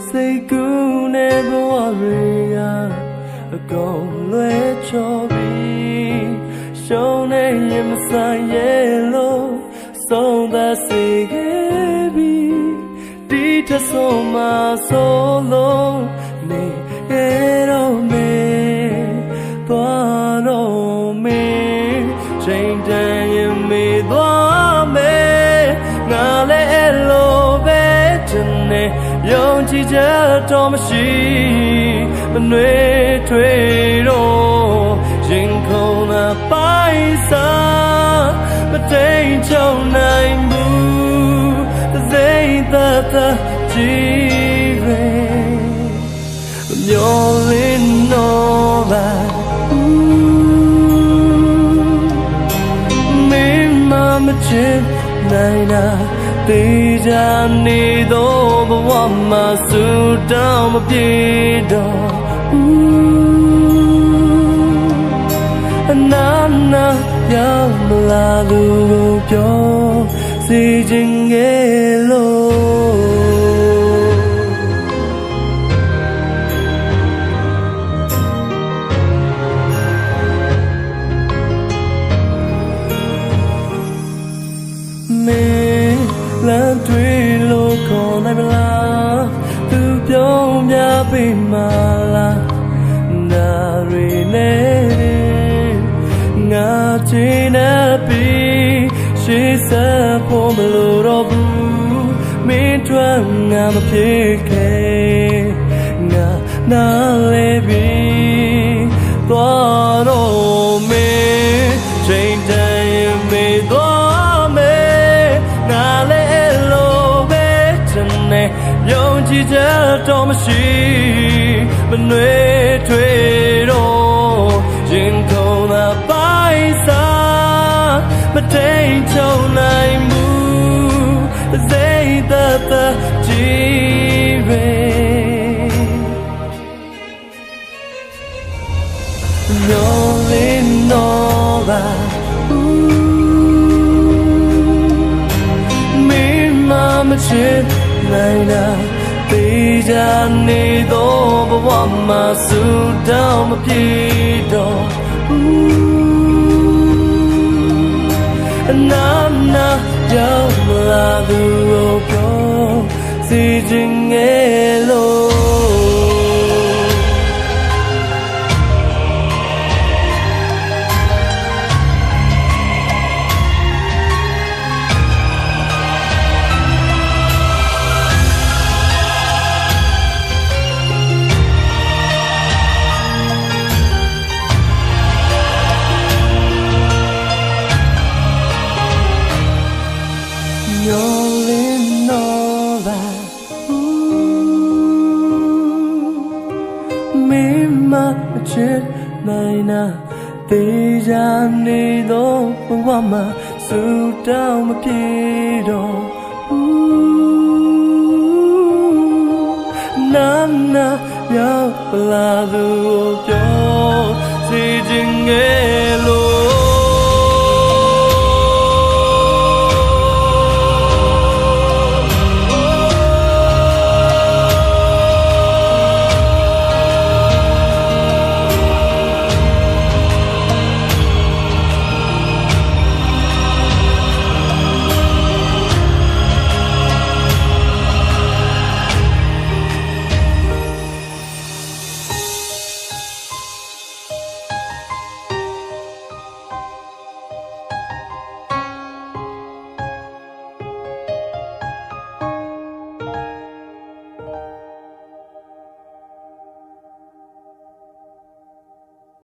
စိတ်ကူးနဲ့ဘဝတွေကအကုန်လွဲချော်ပြီးရှုံးနေရင်မဆိုင်ရဲ့လို့ဆုံးသက်စေခဲ့ပြီးဒီထဆုံးမဆိုလို့နေတော့မေသွားတော့မေချိန်တန်ရင်မေသွားမေငါလည်းအဲ့လိုပဲတနေ့ယုံကြည်ချက်တော့မရှိမနှွေးထွေးတော့ရင်ခုန်တာပိုင်စားမတိမ်ချုံနိုင်ဘူးစိတ်သက်သက်ကြည်ပဲမျောလင်းတော့ပါမင်းမချစ်နိုင်တာတေးကြနေတော့ဘဝမှာဆူတောင်းမပြေတော့အနာနာရောက်မလာသူကိုပြောစီခြင်းငယ်လို့မင်းလမ်းတွေ့လို့ခေါ်နိုင်မလားသူပြောပြပေးမလားနာရီနဲ့ငါချင်တဲ့ပြီးရှေ့ဆက်ဖို့မလို့တော့ဘူးမင်းတို့ငါမဖြစ်ခဲ့ငါနားလေပြီးသွားတော့မင်းချိန်တန်ရင်မေသွားမေငါလည်းလိုပဲတနေ့ယုံကြည်ချက်တော့မရှိမနှွေးထွေးတော့ရင်ခုန်တာပိုင်စားမတိမ်ချုံနိုင်ဘူးစိတ်သက်သက်ကြည်ပဲမျောလင်းတော့ပါမင်းမချစ်နိုင်တာတေးကြနေတော့ဘဝမှာဆူတောင်းမပြေတော့အနာနာရောက်မလာသူကိုပြောစီခြင်းငယ်လို့မင်းမချစ်နိုင်တာတေးကြနေတော့ဘဝမှာဆူတောင်းမပြေတော့နာနာရောက်လာသူကိုပြောစီခြင်းငယ်လို့